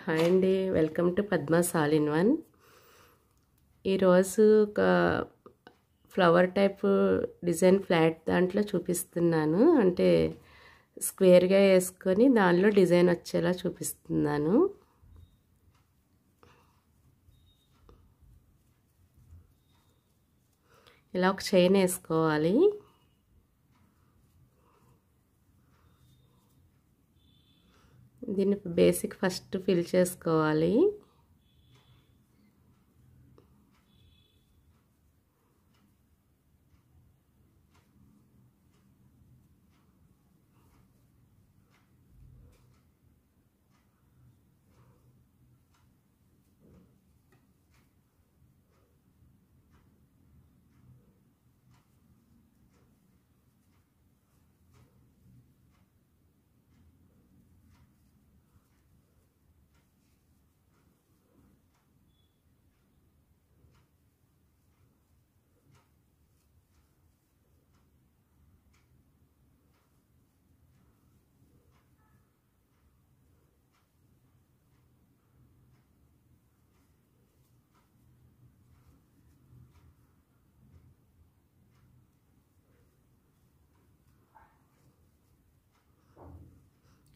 Hi అండి, welcome to Padma's all in one. ఈరోజు ఒక ఫ్లవర్ టైప్ డిజైన్ ఫ్లాట్ దాంట్లో చూపిస్తున్నాను. అంటే స్క్వేర్గా వేసుకొని దానిలో డిజైన్ వచ్చేలా చూపిస్తున్నాను. ఇలా ఒక చైన్ వేసుకోవాలి. దీన్ని బేసిక్ ఫస్ట్ ఫిల్ చేసుకోవాలి.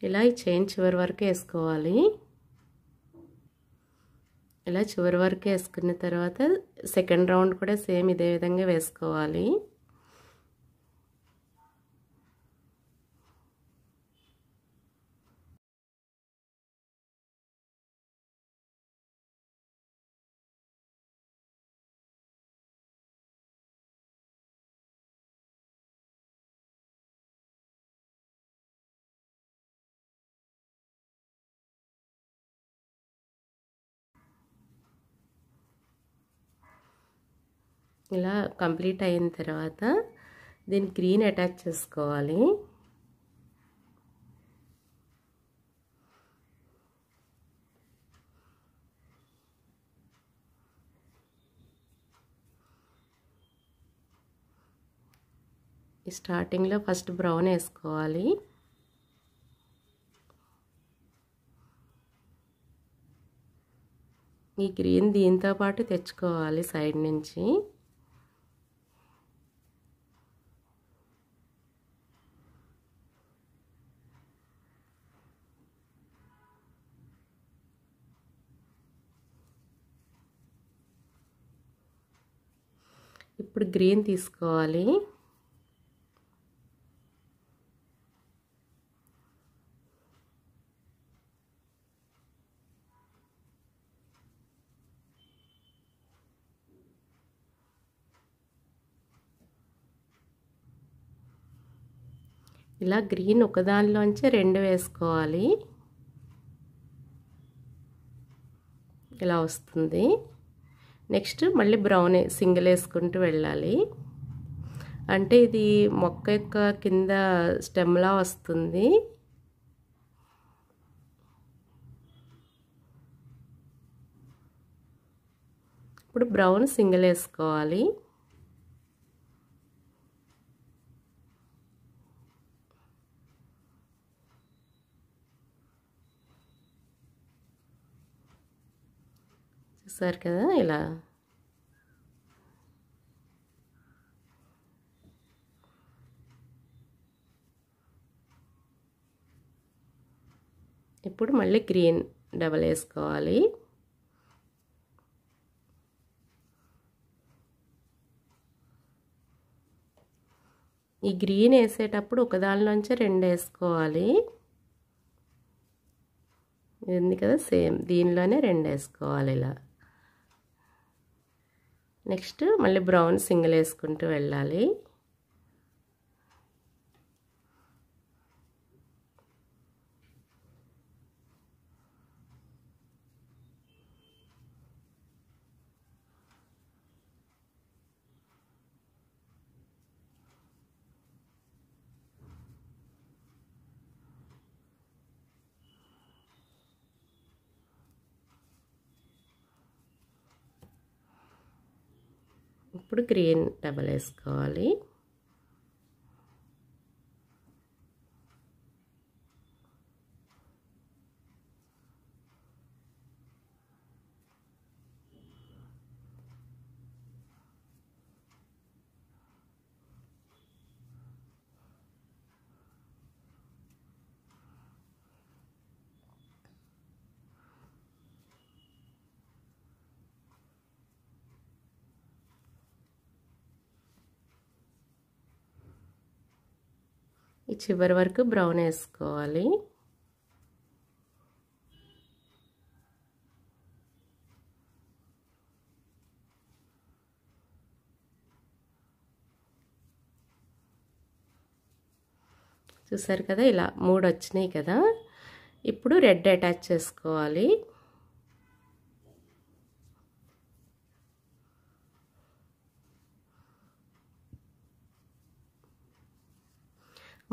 ఇలా ఈ చైన్ చివరి వరకు వేసుకోవాలి. ఇలా చివరి వరకు వేసుకున్న తర్వాత సెకండ్ రౌండ్ కూడా సేమ్ ఇదే విధంగా వేసుకోవాలి. ఇలా కంప్లీట్ అయిన తర్వాత దీన్ని గ్రీన్ అటాచ్ చేసుకోవాలి. స్టార్టింగ్లో ఫస్ట్ బ్రౌన్ వేసుకోవాలి. ఈ గ్రీన్ దీంతో పాటు తెచ్చుకోవాలి సైడ్ నుంచి. ఇప్పుడు గ్రీన్ తీసుకోవాలి. ఇలా గ్రీన్ ఒకదానిలోంచి రెండు వేసుకోవాలి. ఇలా వస్తుంది. నెక్స్ట్ మళ్ళీ బ్రౌన్ సింగిల్ వేసుకుంటూ వెళ్ళాలి. అంటే ఇది మొక్క యొక్క కింద స్టెమ్లా వస్తుంది. ఇప్పుడు బ్రౌన్ సింగిల్ వేసుకోవాలి. చూసారు కదా, ఇలా ఇప్పుడు మళ్ళీ గ్రీన్ డబల్ వేసుకోవాలి. ఈ గ్రీన్ వేసేటప్పుడు ఒకదానిలోంచి రెండు వేసుకోవాలి. ఇది ఉంది కదా, సేమ్ దీనిలోనే రెండు వేసుకోవాలి. ఇలా నెక్స్ట్ మళ్ళీ బ్రౌన్ సింగిల్ వేసుకుంటూ వెళ్ళాలి. ఇప్పుడు గ్రీన్ డబల్ వేసుకోవాలి. ఈ చివరి వరకు బ్రౌన్ వేసుకోవాలి. చూసారు కదా, ఇలా 3 వచ్చినాయి కదా. ఇప్పుడు రెడ్ అటాచ్ చేసుకోవాలి.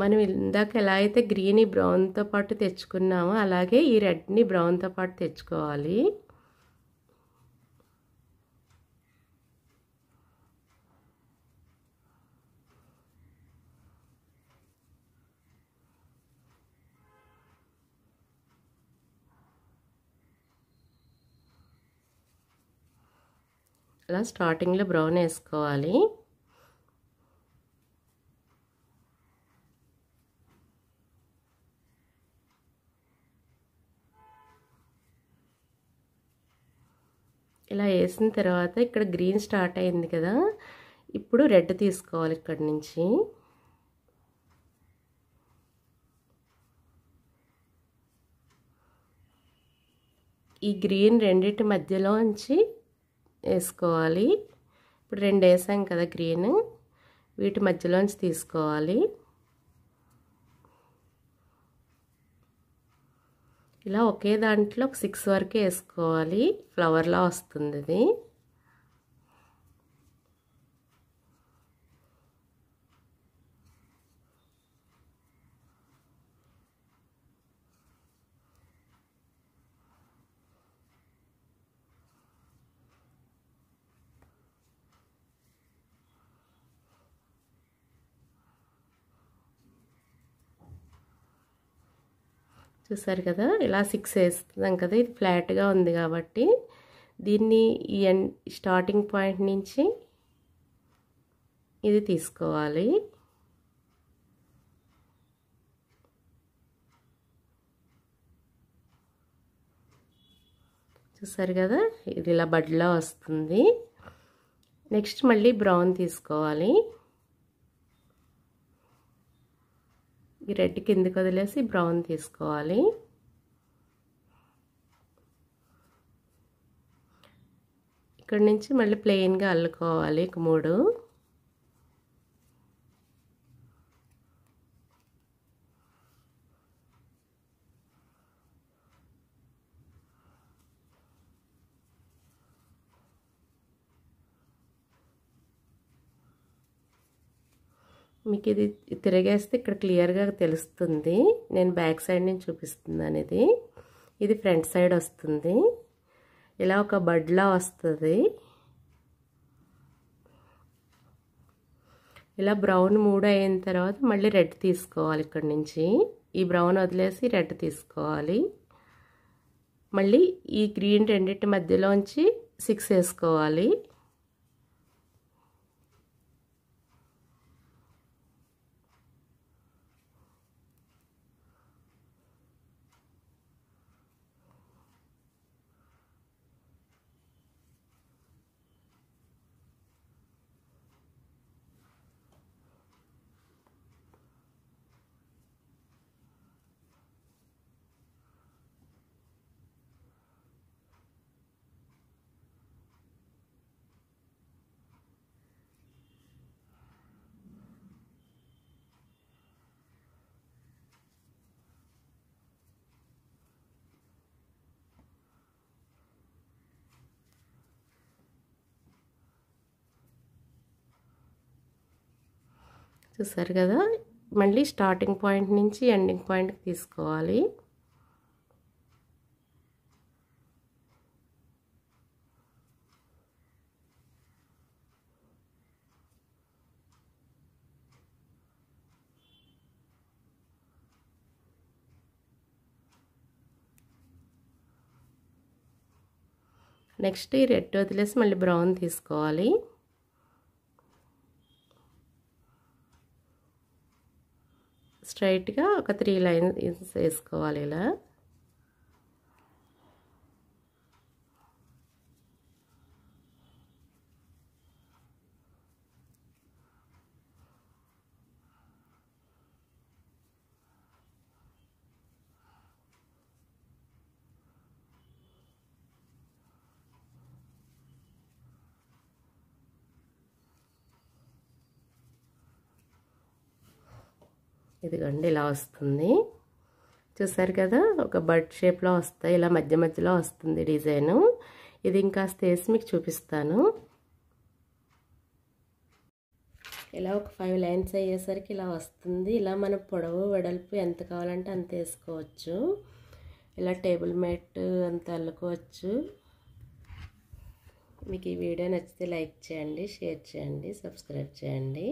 మనం ఇందాక ఎలా అయితే గ్రీన్ బ్రౌన్తో పాటు తెచ్చుకున్నామో అలాగే ఈ రెడ్ని బ్రౌన్తో పాటు తెచ్చుకోవాలి. అలా స్టార్టింగ్లో బ్రౌన్ వేసుకోవాలి. ఇలా వేసిన తర్వాత ఇక్కడ గ్రీన్ స్టార్ట్ అయింది కదా, ఇప్పుడు రెడ్ తీసుకోవాలి ఇక్కడి నుంచి. ఈ గ్రీన్ రెండింటి మధ్యలోంచి వేసుకోవాలి. ఇప్పుడు 2 వేసాం కదా గ్రీన్, వీటి మధ్యలోంచి తీసుకోవాలి. ఇలా ఒకే దాంట్లో ఒక 6 వరకే వేసుకోవాలి, ఫ్లవర్లా వస్తుంది ఇది. చూసారు కదా, ఇలా 6 వేస్తున్నాం కదా. ఇది ఫ్లాట్గా ఉంది కాబట్టి దీన్ని ఈ స్టార్టింగ్ పాయింట్ నుంచి ఇది తీసుకోవాలి. చూసారు కదా, ఇది ఇలా బడ్లా వస్తుంది. నెక్స్ట్ మళ్ళీ బ్రౌన్ తీసుకోవాలి. ఈ రెడ్ కిందకి వదిలేసి బ్రౌన్ తీసుకోవాలి. ఇక్కడ నుంచి మళ్ళీ ప్లెయిన్గా అల్లుకోవాలి ఒక 3. మీకు ఇది తిరిగేస్తే ఇక్కడ క్లియర్గా తెలుస్తుంది. నేను బ్యాక్ సైడ్ నుంచి చూపిస్తున్నాను. ఇది ఫ్రంట్ సైడ్ వస్తుంది. ఇలా ఒక బడ్లా వస్తుంది. ఇలా బ్రౌన్ 3 అయిన తర్వాత మళ్ళీ రెడ్ తీసుకోవాలి. ఇక్కడ నుంచి ఈ బ్రౌన్ వదిలేసి రెడ్ తీసుకోవాలి. మళ్ళీ ఈ గ్రీన్ రెండింటి మధ్యలోంచి 6 వేసుకోవాలి. చూసారు కదా, మళ్ళీ స్టార్టింగ్ పాయింట్ నుంచి ఎండింగ్ పాయింట్కి తీసుకోవాలి. నెక్స్ట్ ఈ రెడ్ వదిలేసి మళ్ళీ బ్రౌన్ తీసుకోవాలి. స్ట్రైట్గా ఒక 3 లైన్స్ వేసుకోవాలి. ఇలా ఇదిగోండి ఇలా వస్తుంది. చూసారు కదా, ఒక బర్డ్ షేప్లో వస్తాయి, ఇలా మధ్య మధ్యలో వస్తుంది డిజైను. ఇది ఇంకాస్త వేసి మీకు చూపిస్తాను. ఇలా ఒక 5 లైన్స్ అయ్యేసరికి ఇలా వస్తుంది. ఇలా మన పొడవు వెడల్పు ఎంత కావాలంటే అంత వేసుకోవచ్చు. ఇలా టేబుల్ మ్యాట్ అంత అల్లుకోవచ్చు. మీకు ఈ వీడియో నచ్చితే లైక్ చేయండి, షేర్ చేయండి, సబ్స్క్రైబ్ చేయండి.